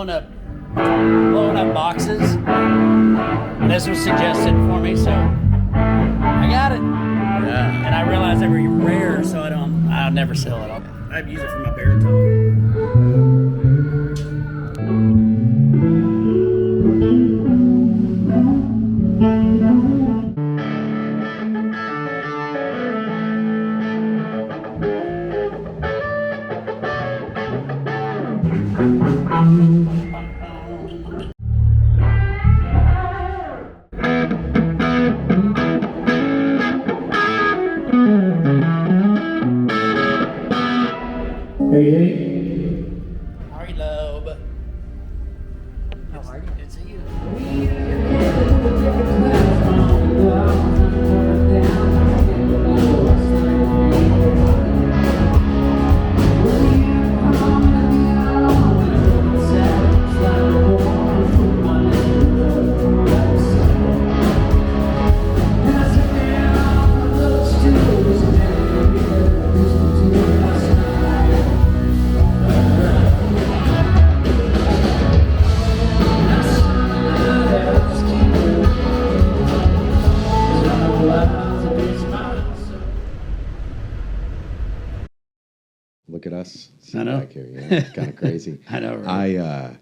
blowing up boxes. This was suggested for me, so I got it. Yeah. And I realized they were rare, so I'll never sell it. I'd use it for my baritone. Hey. How are you, Loeb? How are you? Good to see you. Look at us. I know. Back here. Yeah, it's kind of crazy. I know, right?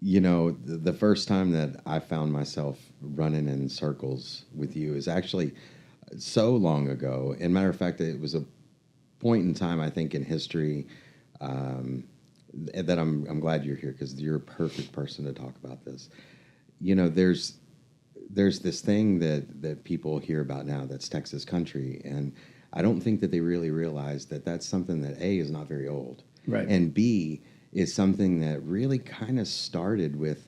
The first time that I found myself running in circles with you is actually so long ago. And matter of fact, it was a point in time, I think, in history that I'm glad you're here because you're a perfect person to talk about this. You know, there's this thing that people hear about now that's Texas country, and I don't think that they really realize that that's something that A, is not very old, Right. and B, is something that really kind of started with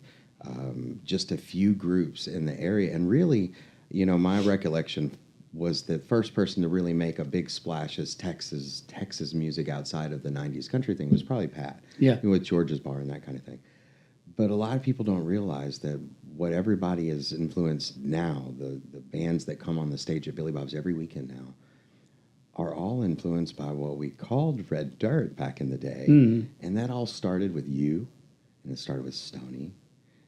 just a few groups in the area. And really, you know, my recollection was the first person to really make a big splash as Texas music outside of the 90s country thing was probably Pat. Yeah. With George's Bar and that kind of thing. But a lot of people don't realize that what everybody is influenced now, the bands that come on the stage at Billy Bob's every weekend now, are all influenced by what we called red dirt back in the day. Mm. And that all started with you, and it started with Stoney,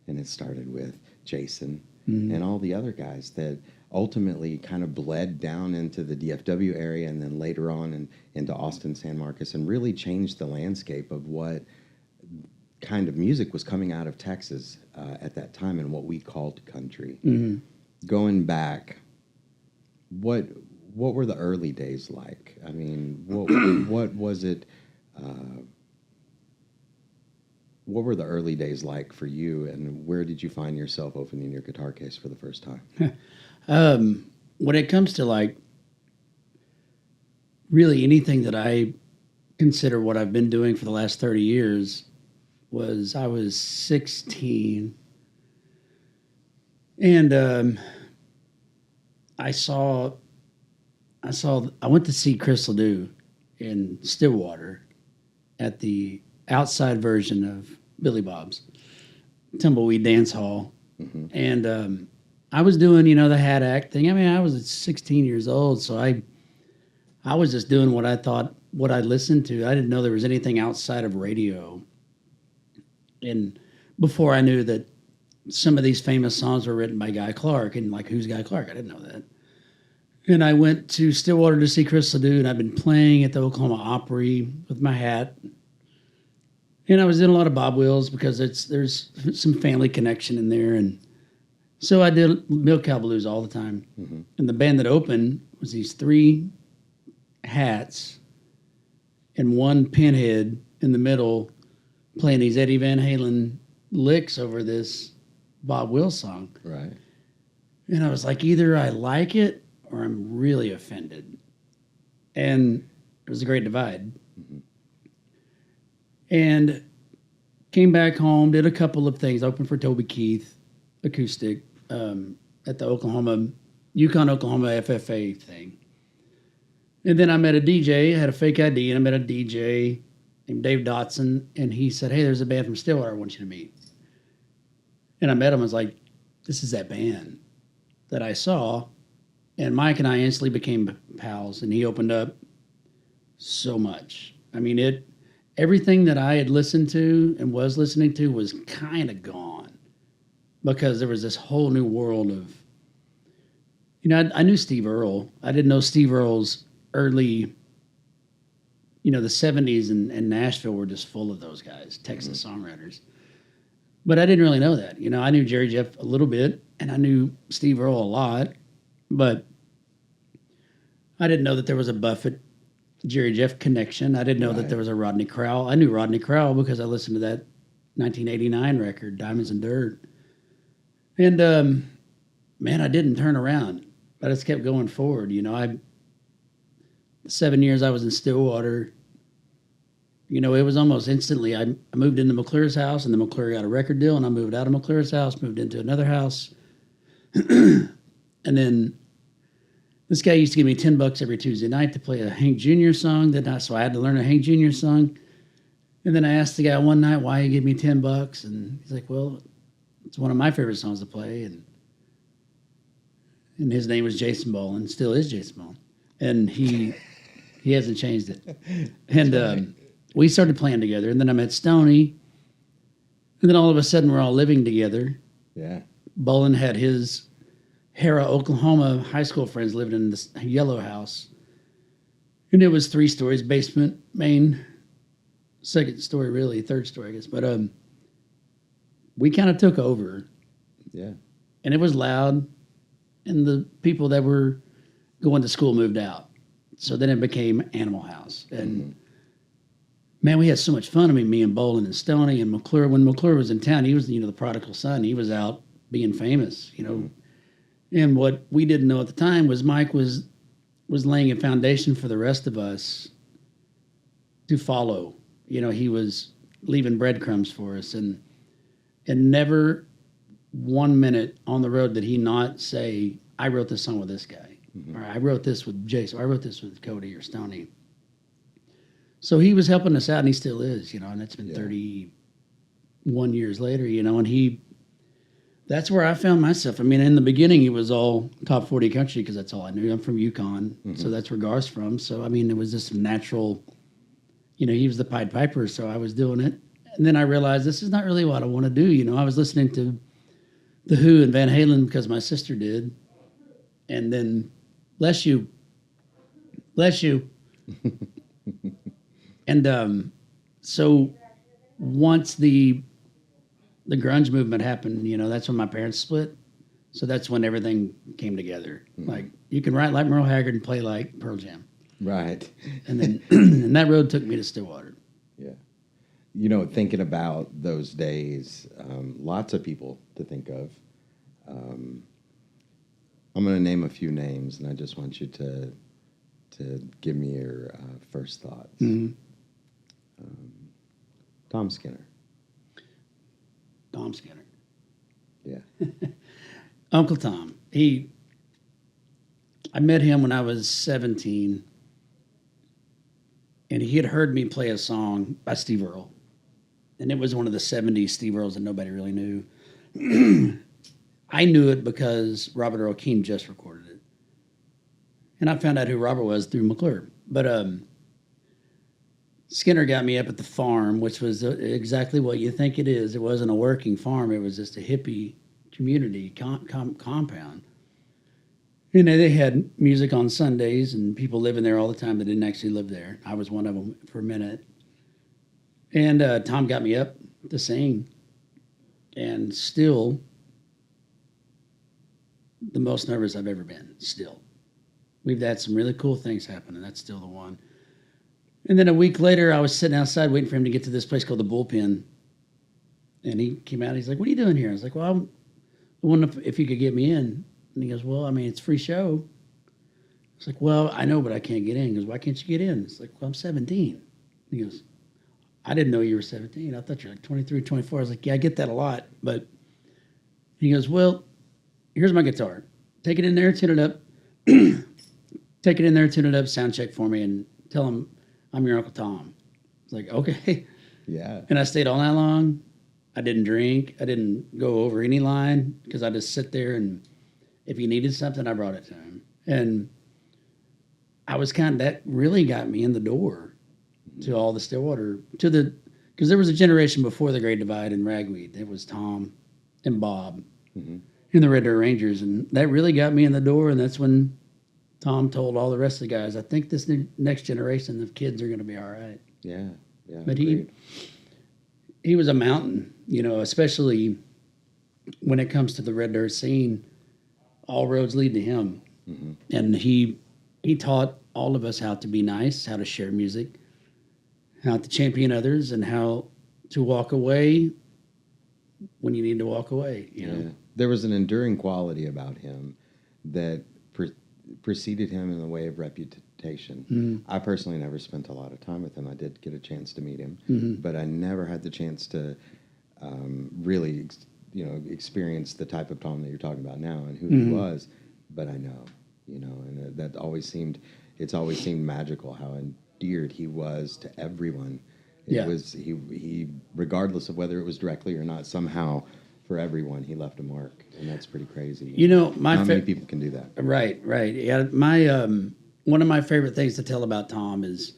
and it started with Jason, and all the other guys that ultimately kind of bled down into the DFW area and then later on into Austin, San Marcos, and really changed the landscape of what kind of music was coming out of Texas at that time and what we called country. Mm-hmm. Going back, what were the early days like? I mean, what was it? What were the early days like for you, and where did you find yourself opening your guitar case for the first time? When it comes to like really anything that I consider what I've been doing for the last 30 years I was 16 and I went to see Crystal Dew in Stillwater at the outside version of Billy Bob's Tumbleweed Dance Hall. Mm-hmm. And I was doing, the hat act thing. I mean, I was 16 years old, so I was just doing what I thought, what I listened to. I didn't know there was anything outside of radio. And before I knew that some of these famous songs were written by Guy Clark, and like, who's Guy Clark? I didn't know that. And I went to Stillwater to see Crystal Dew, and I've been playing at the Oklahoma Opry with my hat. And I was in a lot of Bob Wills because there's some family connection in there. And so I did Milk Cow Blues all the time. Mm-hmm. And the band that opened was these 3 hats and 1 pinhead in the middle playing these Eddie Van Halen licks over this Bob Wills song. Right. And I was like, either I like it or I'm really offended. And it was a great divide. Mm-hmm. And came back home, did a couple of things, opened for Toby Keith, acoustic, at the Yukon, Oklahoma FFA thing. And then I met a DJ, had a fake ID, and I met a DJ named Dave Dotson, and he said, hey, there's a band from Stillwater I want you to meet. And I met him, I was like, this is that band that I saw. And Mike and I instantly became pals, and he opened up so much. I mean, everything that I had listened to and was listening to was kind of gone because there was this whole new world of, I knew Steve Earle. I didn't know Steve Earle's early, the 70s and Nashville were just full of those guys, Texas songwriters. But I didn't really know that. I knew Jerry Jeff a little bit, and I knew Steve Earle a lot, but I didn't know that there was a Buffett Jerry Jeff connection. I didn't know that there was a Rodney Crowell. I knew Rodney Crowell because I listened to that 1989 record, Diamonds and Dirt. And, man, I didn't turn around. I just kept going forward. 7 years I was in Stillwater, it was almost instantly. I moved into McClure's house, and then McClure got a record deal, and I moved out of McClure's house, moved into another house. And then this guy used to give me $10 every Tuesday night to play a Hank Jr. song. So I had to learn a Hank Jr. song. And then I asked the guy one night why he gave me $10, and he's like, "Well, it's one of my favorite songs to play." And his name was Jason Ball, and still is Jason Ball, and he hasn't changed it. And we started playing together, and then I met Stoney, and then all of a sudden we're all living together. Yeah, Bolin had his Hera, Oklahoma high school friends living in this yellow house. And it was 3 stories, basement, main, second story, really, third story, I guess. But we kind of took over. Yeah. And it was loud, and the people that were going to school moved out. So then it became Animal House. And man, we had so much fun. I mean, me and Bolin and Stoney and McClure. When McClure was in town, he was, the prodigal son. He was out being famous, And what we didn't know at the time was Mike was laying a foundation for the rest of us to follow. He was leaving breadcrumbs for us, and never 1 minute on the road did he not say, "I wrote this song with this guy," or "I wrote this with Jason," or "I wrote this with Cody or Stoney." So he was helping us out, and he still is, and it's been 31 years later, and that's where I found myself. I mean, in the beginning, it was all top 40 country because that's all I knew. I'm from Yukon, so that's where Garth's from. So, I mean, it was just a natural, he was the Pied Piper, so I was doing it. And then I realized this is not really what I want to do. I was listening to The Who and Van Halen because my sister did. And then, bless you. And so once the grunge movement happened, that's when my parents split. So that's when everything came together. Like, you can write like Merle Haggard and play like Pearl Jam. Right. And then and that road took me to Stillwater. Yeah. Thinking about those days, lots of people to think of. I'm going to name a few names, and I just want you to give me your first thoughts. Tom Skinner. Tom Skinner. Yeah. Uncle Tom. I met him when I was 17, and he had heard me play a song by Steve Earle. And it was one of the 70s Steve Earles that nobody really knew. I knew it because Robert Earl Keen just recorded it. And I found out who Robert was through McClure. But Skinner got me up at the farm, which was exactly what you think it is. It wasn't a working farm. It was just a hippie community compound. They had music on Sundays and people living there all the time that didn't actually live there. I was one of them for a minute. And Tom got me up to sing. And still, the most nervous I've ever been, still. We've had some really cool things happen, and that's still the one. And then a week later, I was sitting outside waiting for him to get to this place called the Bullpen. And he came out, he's like, "What are you doing here?" I was like, "Well, I wonder if you could get me in." And he goes, "Well, I mean, it's a free show." I was like, "Well, I know, but I can't get in." He goes, "Why can't you get in?" It's like, "Well, I'm 17. He goes, "I didn't know you were 17. I thought you were like 23, 24. I was like, "Yeah, I get that a lot." But he goes, "Well, here's my guitar. Take it in there, tune it up. Take it in there, tune it up, sound check for me, and tell him I'm your Uncle Tom." It's like, okay. Yeah. And I stayed all night long. I didn't drink. I didn't go over any line because I just sit there, and if he needed something, I brought it to him. And I was that really got me in the door. to all the Stillwater, because there was a generation before the Great Divide in Ragweed. It was Tom and Bob and the Red Dirt Rangers, and that really got me in the door. And that's when Tom told all the rest of the guys, I think this next generation of kids are going to be all right. Yeah, yeah. But he was a mountain, especially when it comes to the Red Dirt scene. All roads lead to him. And he taught all of us how to be nice, how to share music, how to champion others, and how to walk away when you need to walk away. Yeah. There was an enduring quality about him that preceded him in the way of reputation. I personally never spent a lot of time with him. I did get a chance to meet him, but I never had the chance to really, experience the type of Tom that you're talking about now and who he was. But I know, and that always seemed magical how endeared he was to everyone. It was he regardless of whether it was directly or not, somehow for everyone he left a mark, and that's pretty crazy. How many people can do that? Right. Yeah, my one of my favorite things to tell about Tom is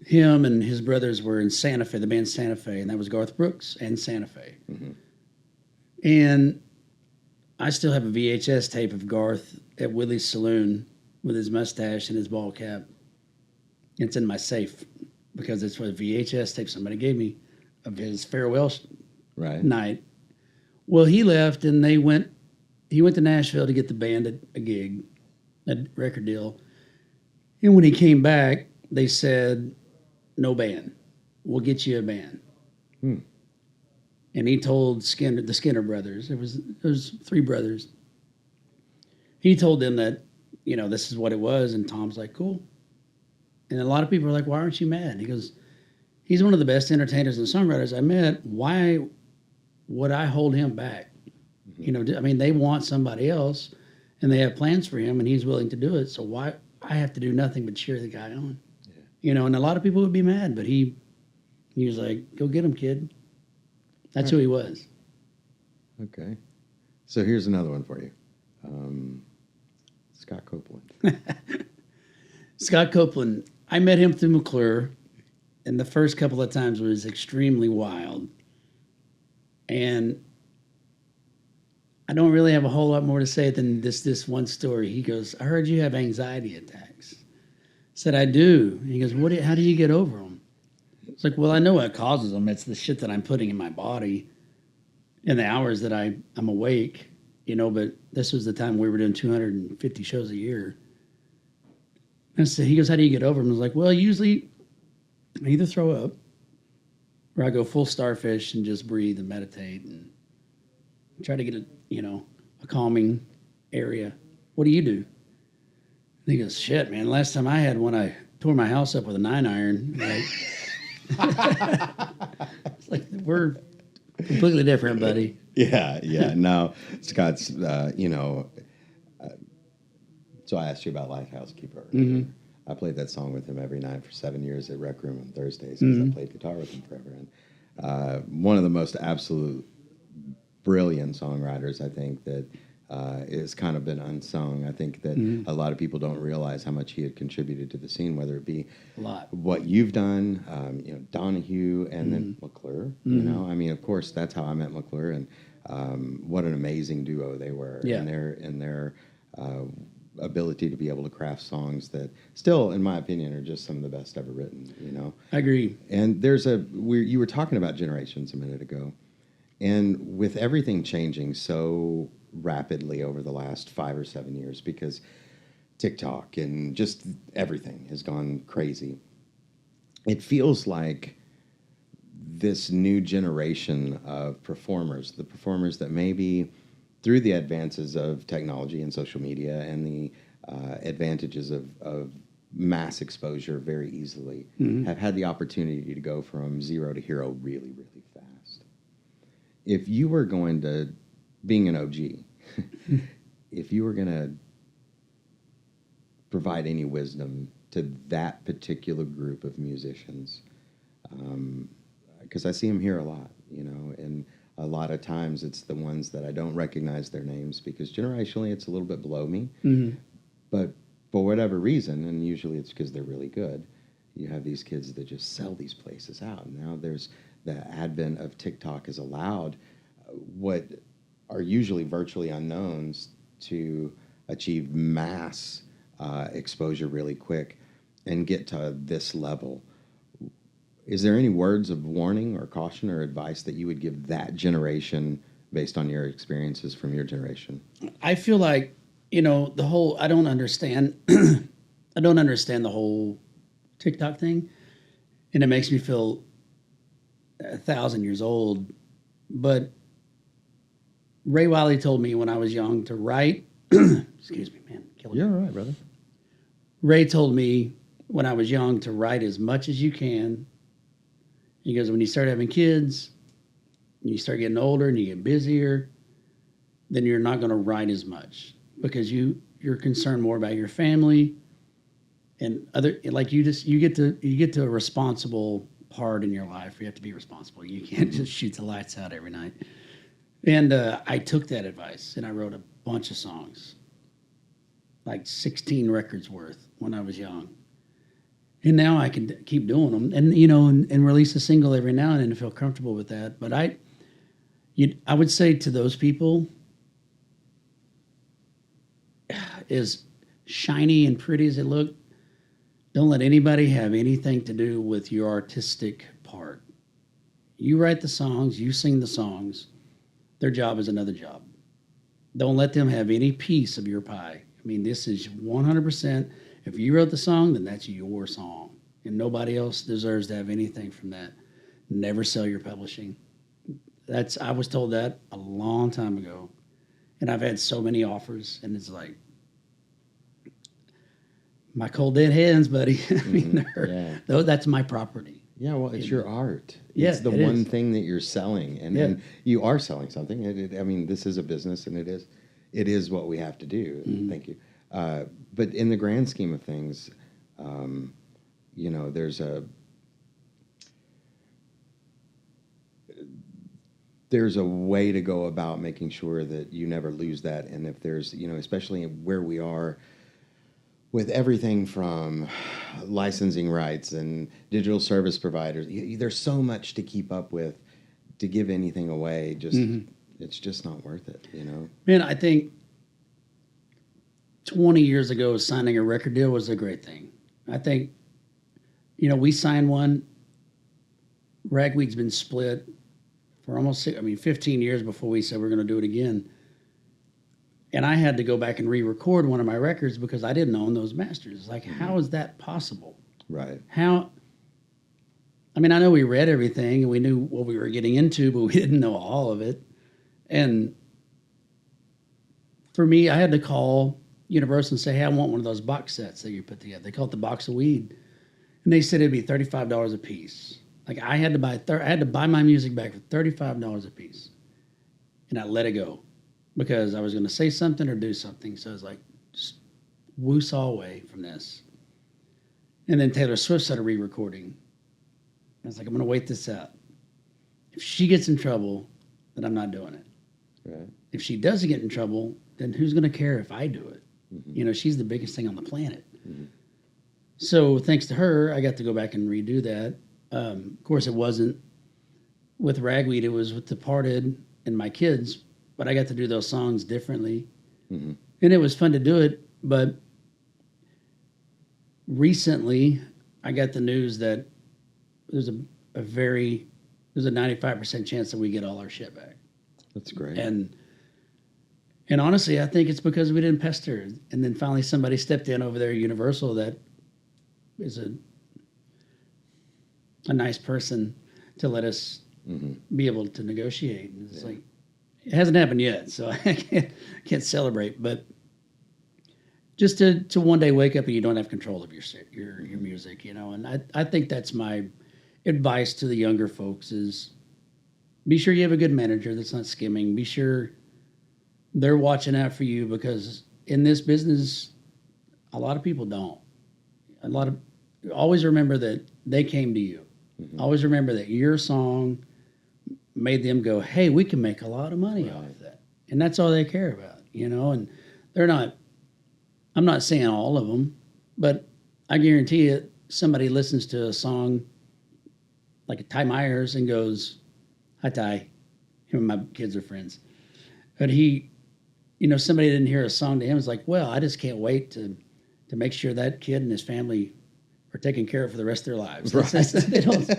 him and his brothers were in Santa Fe, the band Santa Fe, and that was Garth Brooks and Santa Fe. And I still have a VHS tape of Garth at Willie's Saloon with his mustache and his ball cap. It's in my safe because it's what a VHS tape somebody gave me of his farewell night. Well, he left and he went to Nashville to get the band a gig, a record deal. And when he came back, they said, no band. We'll get you a band. And he told the Skinner brothers, there was three brothers. He told them that, this is what it was. And Tom's like, cool. And a lot of people are like, why aren't you mad? He goes, he's one of the best entertainers and songwriters I met. Why would I hold him back? They want somebody else and they have plans for him and he's willing to do it. So why I have to do nothing but cheer the guy on? Yeah. And a lot of people would be mad, but he was like, go get him, kid. That's who he was. Okay. So here's another one for you. Scott Copeland. Scott Copeland, I met him through McClure, and the first couple of times was extremely wild. And I don't really have a whole lot more to say than this one story. He goes, I heard you have anxiety attacks. I said, I do. And he goes, how do you get over them? It's like, well, I know what causes them. It's the shit that I'm putting in my body in the hours that I'm awake, but this was the time we were doing 250 shows a year. And so he goes, how do you get over them? I was like, well, usually I either throw up or I go full starfish and just breathe and meditate and try to get a calming area. What do you do? And he goes, shit, man, last time I had one, I tore my house up with a 9-iron. Like, it's like we're completely different, buddy. Yeah. No, Scott's, so I asked you about Lighthouse Keeper. I played that song with him every night for 7 years at Rec Room on Thursdays because I played guitar with him forever. And one of the most absolute brilliant songwriters, I think, that is kind of been unsung. I think that a lot of people don't realize how much he had contributed to the scene, whether it be what you've done, Donahue, and then McClure. Of course, that's how I met McClure, and what an amazing duo they were. Yeah. And their ability to be able to craft songs that still, in my opinion, are just some of the best ever written. I agree. And you were talking about generations a minute ago, and with everything changing so rapidly over the last 5 or 7 years, because TikTok and just everything has gone crazy, it feels like this new generation of performers, the performers that maybe through the advances of technology and social media and the advantages of mass exposure very easily, have had the opportunity to go from zero to hero really, really fast. If you were going to, being an OG, if you were going to provide any wisdom to that particular group of musicians, because I see them here a lot, and a lot of times it's the ones that I don't recognize their names because generationally it's a little bit below me. But for whatever reason, and usually it's because they're really good, you have these kids that just sell these places out. And now there's the advent of TikTok has allowed what are usually virtually unknowns to achieve mass exposure really quick and get to this level. Is there any words of warning or caution or advice that you would give that generation based on your experiences from your generation? I feel like, the whole, I don't understand the whole TikTok thing. And it makes me feel 1,000 years old. But Ray Wiley told me when I was young to write, excuse me, man. You're all right, brother. Ray told me when I was young to write as much as you can. He goes, when you start having kids, and you start getting older and you get busier, then you're not going to write as much because you're concerned more about your family and other, like you get to a responsible part in your life. You have to be responsible. You can't just shoot the lights out every night. And I took that advice and I wrote a bunch of songs, like 16 records worth when I was young. And now I can keep doing them and, and release a single every now and then and feel comfortable with that. But I would say to those people, as shiny and pretty as it look, don't let anybody have anything to do with your artistic part. You write the songs, you sing the songs. Their job is another job. Don't let them have any piece of your pie. I mean, this is 100%. If you wrote the song, then that's your song. And nobody else deserves to have anything from that. Never sell your publishing. I was told that a long time ago. And I've had so many offers, and it's like, my cold dead hands, buddy. I mean, that's my property. Yeah, well, it's your art. Yeah, it's the one thing that you're selling, and you are selling something. I mean, this is a business, and it is what we have to do. Mm-hmm. Thank you. But in the grand scheme of things, there's a way to go about making sure that you never lose that. And if there's, especially where we are with everything from licensing rights and digital service providers, there's so much to keep up with. To give anything away, it's just not worth it, Man, I think 20 years ago, signing a record deal was a great thing. I think, we signed one. Ragweed's been split for almost 15 years before we said we're going to do it again. And I had to go back and re-record one of my records because I didn't own those masters. Like, how is that possible? Right. I know we read everything and we knew what we were getting into, but we didn't know all of it. And for me, I had to call Universal and say, hey, I want one of those box sets that you put together. They call it the box of weed. And they said it'd be $35 a piece. Like, I had to buy my music back for $35 a piece. And I let it go because I was going to say something or do something. So I was like, just woo-saw away from this. And then Taylor Swift started re-recording. I was like, I'm going to wait this out. If she gets in trouble, then I'm not doing it. Right. If she doesn't get in trouble, then who's going to care if I do it? Mm-hmm. She's the biggest thing on the planet. Mm-hmm. So thanks to her, I got to go back and redo that. Of course, it wasn't with Ragweed. It was with Departed and my kids. But I got to do those songs differently. Mm-hmm. And it was fun to do it. But recently, I got the news that there's a 95% chance that we get all our shit back. That's great. And honestly, I think it's because we didn't pester. And then finally somebody stepped in over there at Universal that is a nice person to let us be able to negotiate. And it's like, it hasn't happened yet, so I can't celebrate. But just to one day wake up and you don't have control of your music, And I think that's my advice to the younger folks is be sure you have a good manager that's not skimming. Be sure they're watching out for you because in this business, a lot of people don't. Always remember that they came to you. Mm-hmm. Always remember that your song made them go, hey, we can make a lot of money off of that. And that's all they care about, and they're not, I'm not saying all of them, but I guarantee it, somebody listens to a song like Ty Myers and goes, "Hi Ty," him and my kids are friends, but he, somebody didn't hear a song to him. It's like, well, I just can't wait to make sure that kid and his family are taken care of for the rest of their lives. Right. They don't,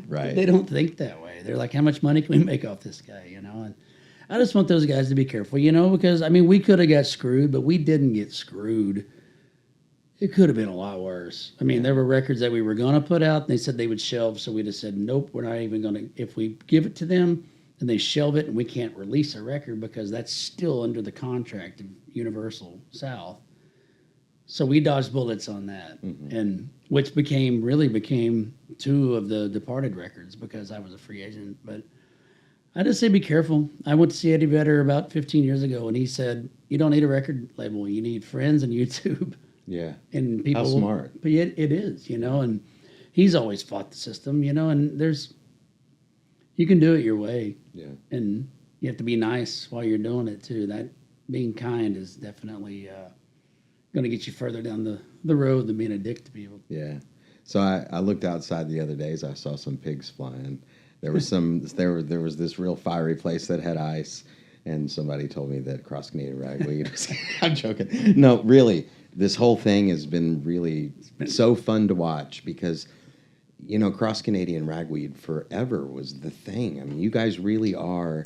Right. They don't think that way. They're like, how much money can we make off this guy? And I just want those guys to be careful, because we could have got screwed, but we didn't get screwed. It could have been a lot worse. There were records that we were going to put out, and they said they would shelve, so we just said, nope, we're not even going to. If we give it to them, and they shelve it, and we can't release a record because that's still under the contract of Universal South. So we dodged bullets on that, and which really became two of the Departed records because I was a free agent. But I just say be careful. I went to see Eddie Vedder about 15 years ago, and he said, you don't need a record label. You need friends and YouTube. Yeah. And people. How smart. But it is, and he's always fought the system, and you can do it your way. Yeah. And you have to be nice while you're doing it, too. That being kind is definitely going to get you further down the road than being a dick to people. Yeah. So I looked outside the other days. I saw some pigs flying. There was there was this real fiery place that had ice, and somebody told me that Cross Canadian Ragweed was. I'm joking. No, really, this whole thing has been really so fun to watch because, Cross Canadian Ragweed forever was the thing. You guys really are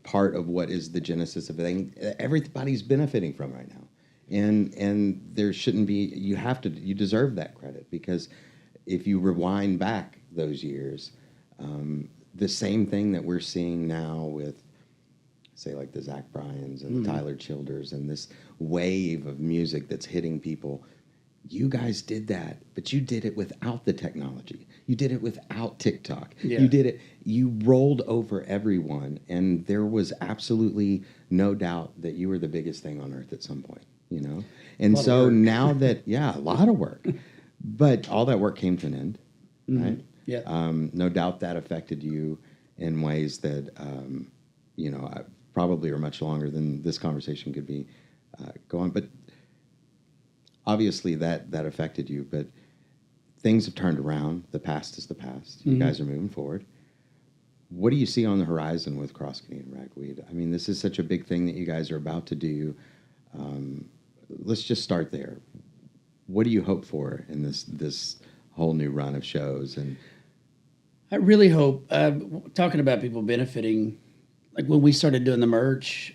part of what is the genesis of everything. Everybody's benefiting from right now. And there shouldn't be, you deserve that credit because if you rewind back those years, the same thing that we're seeing now with, say, like the Zach Bryans and the Tyler Childers and this wave of music that's hitting people, you guys did that, but you did it without the technology. You did it without TikTok. Yeah. You rolled over everyone, and there was absolutely no doubt that you were the biggest thing on earth at some point. And so now that, a lot of work, but all that work came to an end, right? Yeah. No doubt that affected you in ways that, probably are much longer than this conversation could be going. But obviously that affected you, but things have turned around. The past is the past. You guys are moving forward. What do you see on the horizon with Cross Canadian Ragweed? This is such a big thing that you guys are about to do. Let's just start there. What do you hope for in this whole new run of shows? And I really hope, talking about people benefiting, like when we started doing the merch,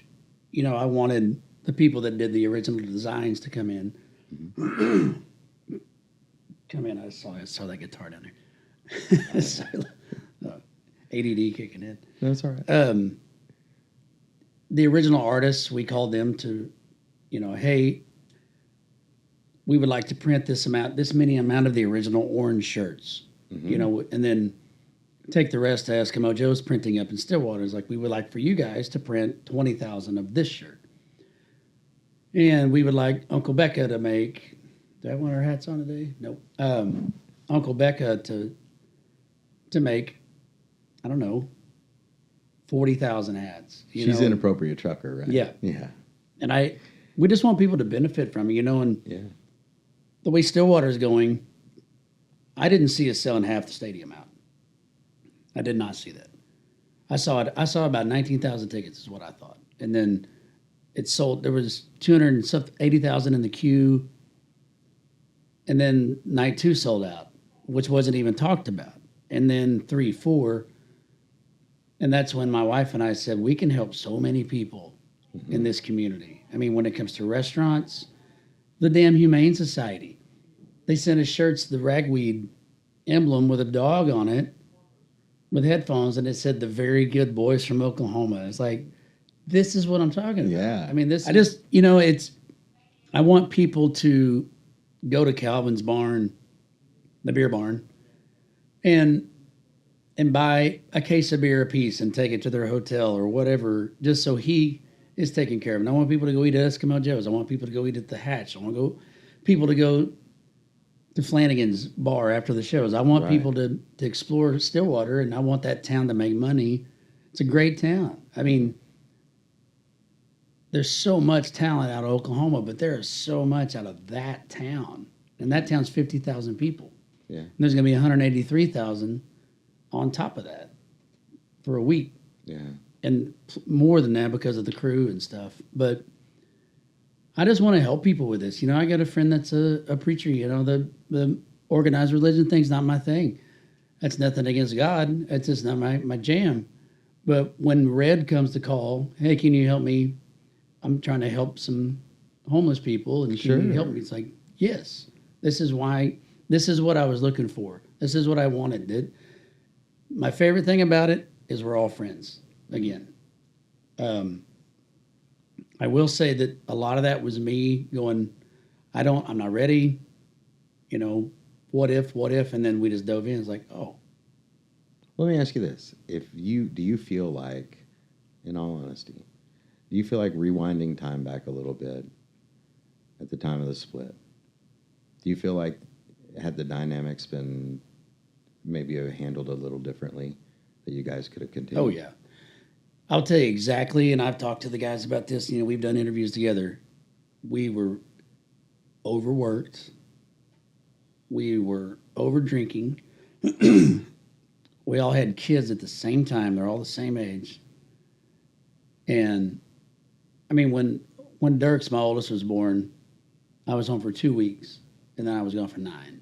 I wanted the people that did the original designs to come in. Come in, I saw that guitar down there. Sorry, ADD kicking in. That's all right. The original artists, we called them to, hey, we would like to print this many amount of the original orange shirts, and then take the rest to Eskimo Joe's printing up in Stillwater. It's like, we would like for you guys to print 20,000 of this shirt. And we would like Uncle Becca to make, do I have one of our hats on today? Nope. Uncle Becca to make, I don't know, 40,000 hats. She's an inappropriate trucker, right? Yeah. Yeah. And we just want people to benefit from it, and the way Stillwater is going, I didn't see us selling half the stadium out. I did not see that. I saw about 19,000 tickets is what I thought. And then it sold, there was 280,000 in the queue. And then night 2 sold out, which wasn't even talked about. And then 3, 4. And that's when my wife and I said, we can help so many people in this community. When it comes to restaurants, the damn Humane Society, they sent us shirts, the ragweed emblem with a dog on it, with headphones, and it said the very good boys from Oklahoma. It's like, this is what I'm talking about. Yeah. I want people to go to Calvin's barn, the beer barn, and buy a case of beer apiece and take it to their hotel or whatever, just so he is taken care of. And I want people to go eat at Eskimo Joe's. I want people to go eat at the Hatch. I want people to go to Flanagan's bar after the shows. I want people to explore Stillwater, and I want that town to make money. It's a great town. There's so much talent out of Oklahoma, but there is so much out of that town. and that town's 50,000 people. Yeah. And there's going to be 183,000 on top of that for a week. Yeah. And more than that because of the crew and stuff. But I just want to help people with this. You know, I got a friend that's a preacher. You know, the organized religion thing's not my thing. That's nothing against God. It's just not my jam. But when Red comes to call, hey, can you help me? I'm trying to help some homeless people, and can you help me? It's like, yes. This is what I was looking for. This is what I wanted. My favorite thing about it is we're all friends again. I will say that a lot of that was me going, I'm not ready. You know, what if? And then we just dove in. It's like, oh. Let me ask you this. Do you feel like, in all honesty, do you feel like rewinding time back a little bit at the time of the split? Do you feel like had the dynamics been maybe handled a little differently, that you guys could have continued? Oh, yeah. I'll tell you exactly, and I've talked to the guys about this. You know, we've done interviews together. We were overworked. We were over drinking. We all had kids at the same time. They're all the same age. And, I mean, when Dirks, my oldest, was born, I was home for 2 weeks, and then I was gone for 9.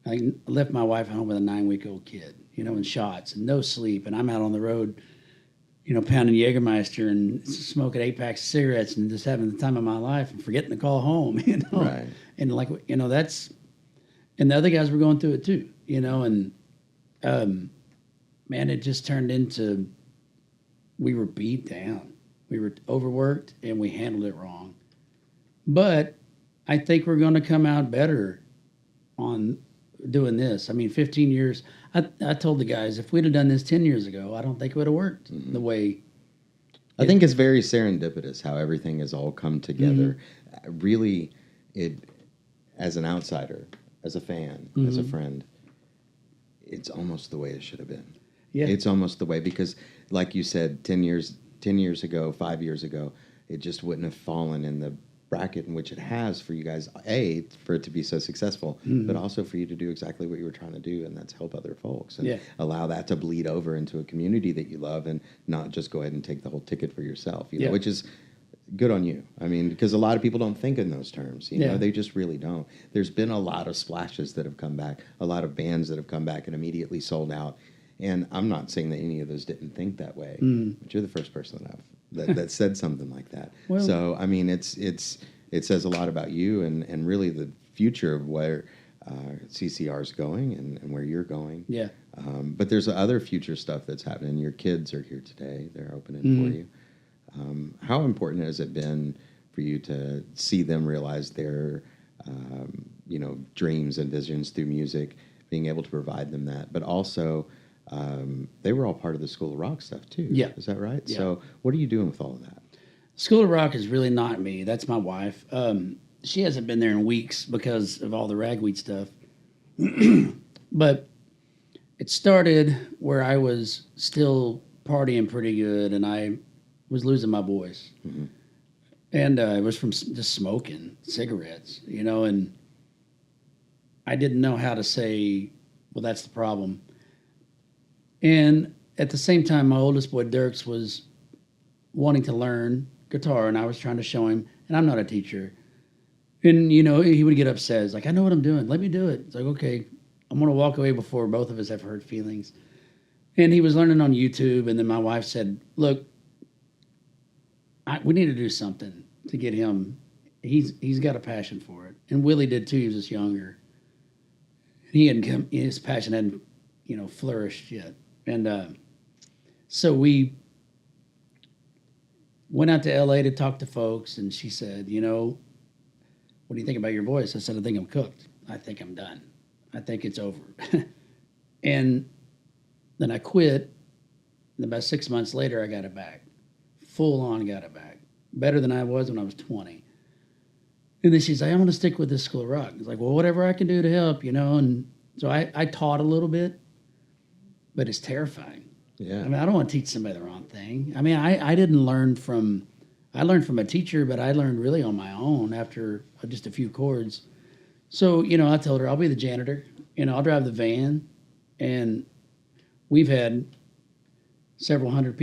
I left my wife at home with a 9-week-old kid, you know, in shots and no sleep. And I'm out on the road, you know, pounding Jägermeister and smoking 8-packs of cigarettes and just having the time of my life and forgetting to call home, you know. Right. And, like, you know, and the other guys were going through it too, you know. And, man, it just turned into, we were beat down. We were overworked and we handled it wrong. But I think we're going to come out better on doing this. I mean, 15 years. I told the guys, if we'd have done this 10 years ago, I don't think it would have worked the way. I think it's very serendipitous how everything has all come together. Really, as an outsider, as a fan, as a friend, it's almost the way it should have been. Yeah. It's almost the way, because like you said, 10 years ago, 5 years ago, it just wouldn't have fallen in the bracket in which it has for you guys, for it to be so successful, but also for you to do exactly what you were trying to do, and that's help other folks and allow that to bleed over into a community that you love, and not just go ahead and take the whole ticket for yourself, you know, which is good on you. I mean, because a lot of people don't think in those terms, you know, they just really don't. There's been a lot of splashes that have come back, a lot of bands that have come back and immediately sold out. And I'm not saying that any of those didn't think that way, but you're the first person that said something like that. Well, so I mean, it says a lot about you and really the future of where CCR is going and where you're going. Yeah. But there's other future stuff that's happening. Your kids are here today; they're opening for you. How important has it been for you to see them realize their dreams and visions through music, being able to provide them that, but also they were all part of the School of Rock stuff too. Yeah. Is that right? Yeah. So what are you doing with all of that? School of Rock is really not me. That's my wife. She hasn't been there in weeks because of all the ragweed stuff. But it started where I was still partying pretty good and I was losing my voice. And it was from just smoking cigarettes, you know, and I didn't know how to say, well, that's the problem. And at the same time, my oldest boy, Dirks, was wanting to learn guitar, and I was trying to show him, and I'm not a teacher. And, you know, he would get upset. It's like, I know what I'm doing. Let me do it. It's like, okay, I'm going to walk away before both of us have hurt feelings. And he was learning on YouTube, and then my wife said, look, we need to do something to get him. He's got a passion for it. And Willie did, too. He was just younger. And his passion hadn't, you know, flourished yet. And so we went out to L.A. to talk to folks, and she said, you know, what do you think about your voice? I said, I think I'm cooked. I think I'm done. I think it's over. And then I quit, and about 6 months later, I got it back. Full on got it back. Better than I was when I was 20. And then she's like, I'm going to stick with this School of Rock. It's like, well, whatever I can do to help, you know. And so I taught a little bit, but it's terrifying. Yeah. I mean, I don't want to teach somebody the wrong thing. I mean, I didn't learn I learned from a teacher, but I learned really on my own after just a few chords. So, you know, I told her I'll be the janitor. You know, I'll drive the van. And we've had several hundred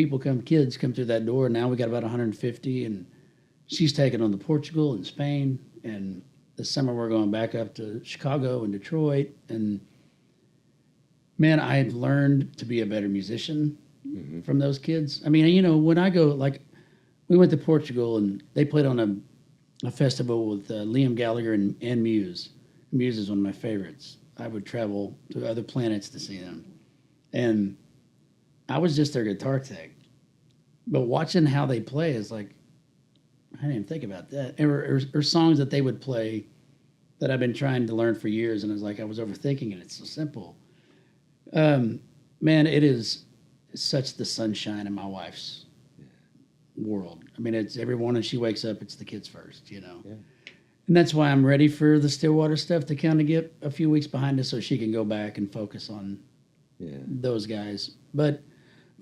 kids come through that door. Now we got about 150. And she's taken on to Portugal and Spain. And this summer we're going back up to Chicago and Detroit. And man, I've learned to be a better musician from those kids. I mean, you know, when I go, like, we went to Portugal and they played on a festival with Liam Gallagher and Muse. Muse is one of my favorites. I would travel to other planets to see them. And I was just their guitar tech. But watching how they play is like, I didn't even think about that. Or songs that they would play that I've been trying to learn for years, and I was like, I was overthinking it. It's so simple. Man, it is such the sunshine in my wife's world. I mean, it's every morning she wakes up, it's the kids first, you know. Yeah. And that's why I'm ready for the Stillwater stuff to kind of get a few weeks behind us so she can go back and focus on those guys. But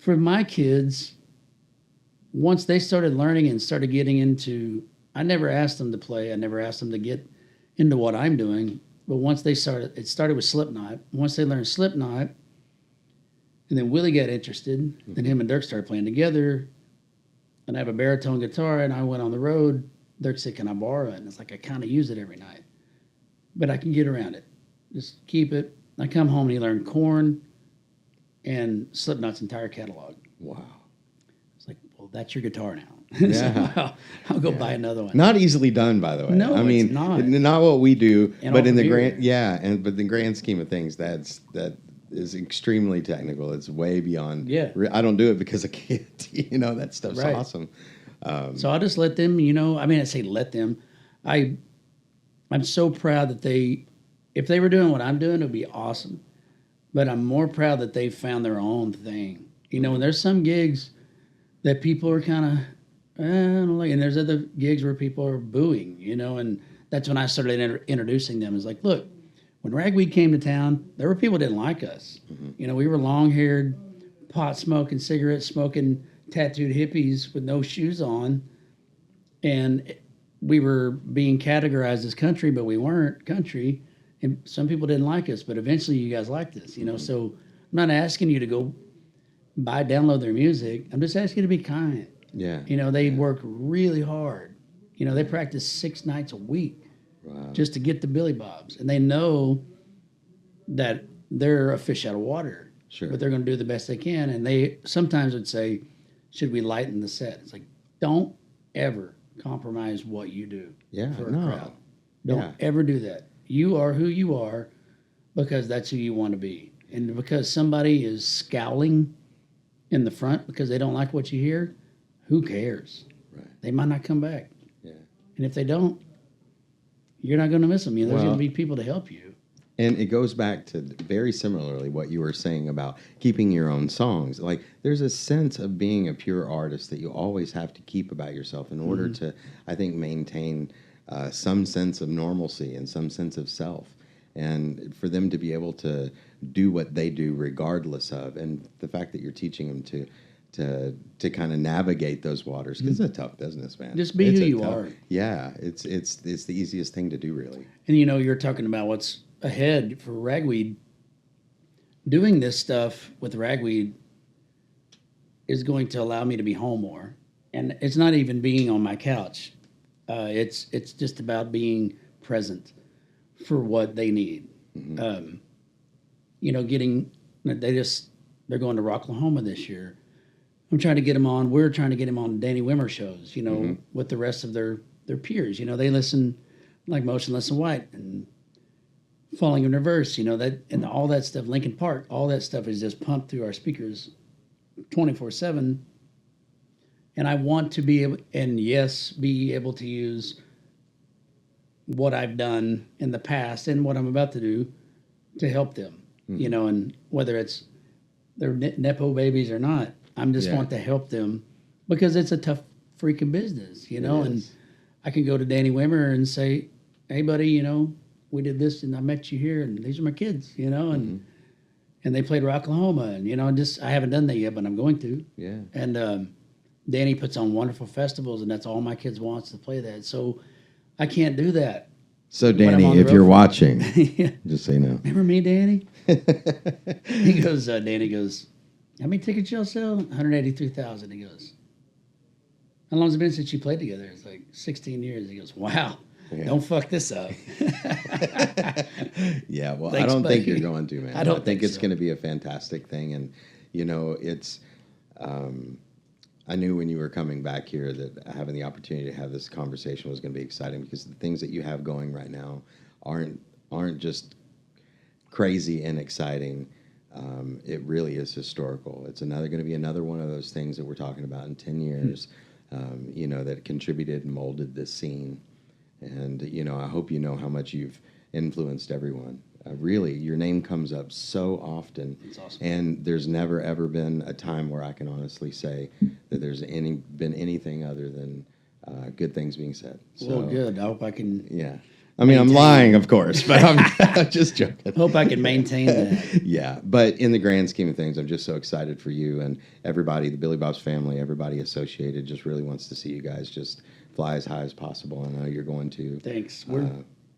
for my kids, once they started learning and started getting into, I never asked them to play. I never asked them to get into what I'm doing. But once they started, it started with Slipknot. Once they learned Slipknot, and then Willie got interested, then him and Dirk started playing together. And I have a baritone guitar, and I went on the road. Dirk said, can I borrow it? And it's like, I kind of use it every night. But I can get around it. Just keep it. I come home and he learned Korn and Slipknot's entire catalog. Wow. It's like, well, that's your guitar now. Yeah. So, I'll go buy another one. Not easily done, by the way. No, I mean, it's not. Not what we do, And but in the here. but the grand scheme of things, that is extremely technical. It's way beyond. Yeah. I don't do it because I can't. You know, that stuff's Right. awesome. So I'll just let them, you know, I mean, I say let them. I'm so proud that if they were doing what I'm doing, it would be awesome. But I'm more proud that they found their own thing. You know, and there's some gigs that people are kind of, I don't like, and there's other gigs where people are booing, you know, and that's when I started introducing them. It's like, look, when Ragweed came to town, there were people that didn't like us. You know, we were long-haired, pot-smoking, cigarette-smoking, tattooed hippies with no shoes on, and we were being categorized as country, but we weren't country, and some people didn't like us, but eventually you guys liked us, you know, so I'm not asking you to go download their music. I'm just asking you to be kind. Yeah. You know, they work really hard. You know, they practice 6 nights a week just to get the Billy Bobs, and they know that they're a fish out of water, but they're going to do the best they can, and they sometimes would say, should we lighten the set? It's like, don't ever compromise what you do for a crowd. Don't ever do that. You are who you are because that's who you want to be. And because somebody is scowling in the front because they don't like what you hear, who cares? Right. They might not come back. Yeah. And if they don't, you're not going to miss them. You know, there's going to be people to help you. And it goes back to very similarly what you were saying about keeping your own songs. Like, there's a sense of being a pure artist that you always have to keep about yourself in order to, I think, maintain some sense of normalcy and some sense of self. And for them to be able to do what they do regardless of, and the fact that you're teaching them to kind of navigate those waters, because it's a tough business, man. Just be who you are. Yeah, it's the easiest thing to do, really. And, you know, you're talking about what's ahead for Ragweed. Doing this stuff with Ragweed is going to allow me to be home more. And it's not even being on my couch. It's just about being present for what they need. You know, they're going to Rocklahoma this year. We're trying to get them on Danny Wimmer shows, you know, with the rest of their peers. You know, they listen like Motionless in White and Falling in Reverse, you know, that and all that stuff, Linkin Park, all that stuff is just pumped through our speakers 24/7. And I want to be able to use what I've done in the past and what I'm about to do to help them, you know, and whether it's they're Nepo babies or not, I'm just want to help them because it's a tough freaking business, you know, and I can go to Danny Wimmer and say, hey, buddy, you know, we did this and I met you here and these are my kids, you know, and they played Rocklahoma and, you know, I haven't done that yet, but I'm going to. Yeah. And Danny puts on wonderful festivals and that's all my kids wants to play that. So I can't do that So, when I'm Danny, on the if road you're for- watching, Yeah. just say no. Remember me, Danny? He goes, Danny goes, how many tickets y'all sell? 183,000. He goes, how long has it been since you played together? It's like 16 years. He goes, wow, Yeah. don't fuck this up. Yeah, well, Thanks, I don't think buddy. you're going to, man. I don't think think it's so. going to be a fantastic thing. And, it's, I knew when you were coming back here that having the opportunity to have this conversation was going to be exciting because the things that you have going right now aren't just crazy and exciting. It really is historical. It's going to be another one of those things that we're talking about in 10 years, that contributed and molded this scene. And, I hope you know how much you've influenced everyone. Really, your name comes up so often. That's awesome. And there's never, ever been a time where I can honestly say that there's been anything other than good things being said. Well, good. I hope I can. Yeah. I mean, I'm lying, of course, but I'm just joking. Hope I can maintain that. Yeah, but in the grand scheme of things, I'm just so excited for you and everybody, the Billy Bob's family, everybody associated just really wants to see you guys just fly as high as possible. I know you're going to. Thanks.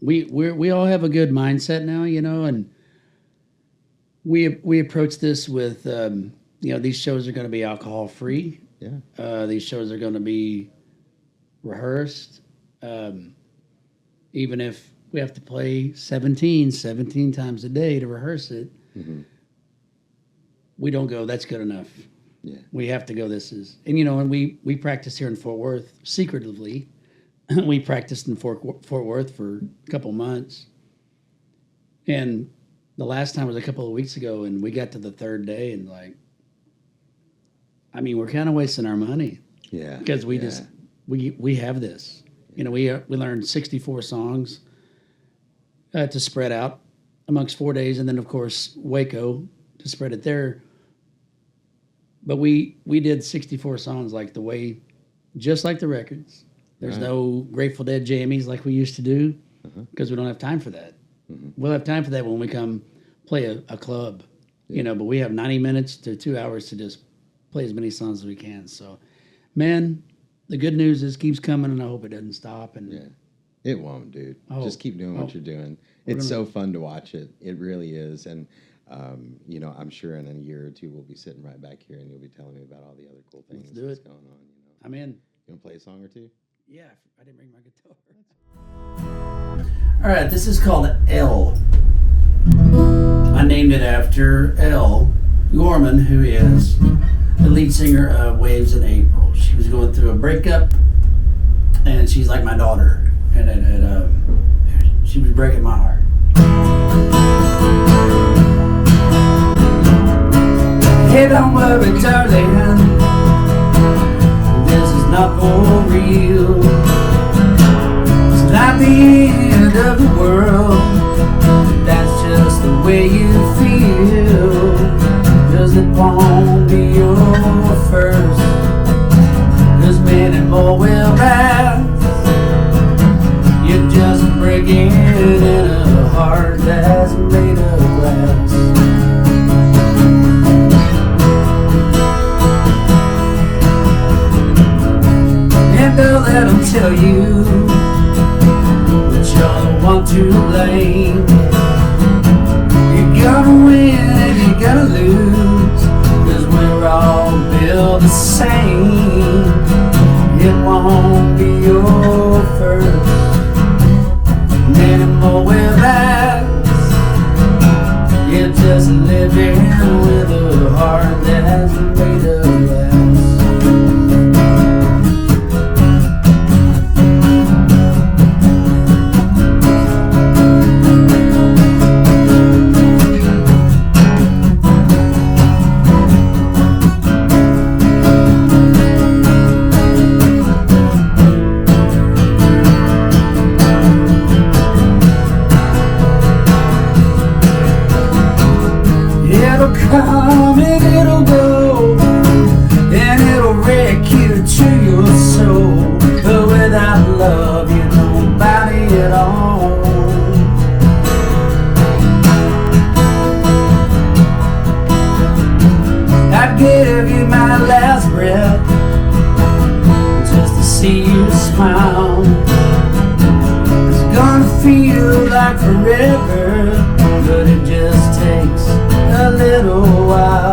We all have a good mindset now, and we approach this with these shows are going to be alcohol free. Yeah. These shows are going to be rehearsed. Even if we have to play 17 times a day to rehearse it, we don't go, that's good enough. Yeah. We have to go, this is. And, we practice here in Fort Worth secretively. We practiced in Fort Worth for a couple months. And the last time was a couple of weeks ago, and we got to the third day, and we're kind of wasting our money. Yeah. Because we have this. We learned 64 songs to spread out amongst 4 days, and then, of course, Waco to spread it there. But we did 64 songs just like the records. There's no Grateful Dead jammies like we used to do because we don't have time for that. We'll have time for that when we come play a club, but we have 90 minutes to 2 hours to just play as many songs as we can. So, man, the good news is it keeps coming, and I hope it doesn't stop. And yeah, it won't, dude. Just keep doing what you're doing. It's so fun to watch it. It really is. And, I'm sure in a year or two we'll be sitting right back here, and you'll be telling me about all the other cool things that's going on. I'm in. You want to play a song or two? Yeah, I didn't bring my guitar. All right, this is called L. I named it after Elle Gorman, who is the lead singer of Waves in April. She was going through a breakup, and she's like my daughter, and she was breaking my heart. Hey, don't worry, darling, this is not for real. It's not the end of the world, that's just the way you feel. 'Cause it won't be your first, 'cause many more will pass. You're just breaking in a heart that's made of glass. And don't let them tell you that you're the one to blame. You're gonna win and you're gonna lose, 'cause we're all built the same. It won't be your first, many more will last. You're just living with a heart that's made of glass. Come and it'll go, and it'll wreck you to your soul. But without love, you're nobody at all. I'd give you my last breath just to see you smile. It's gonna feel feel like forever, but it just takes a little while.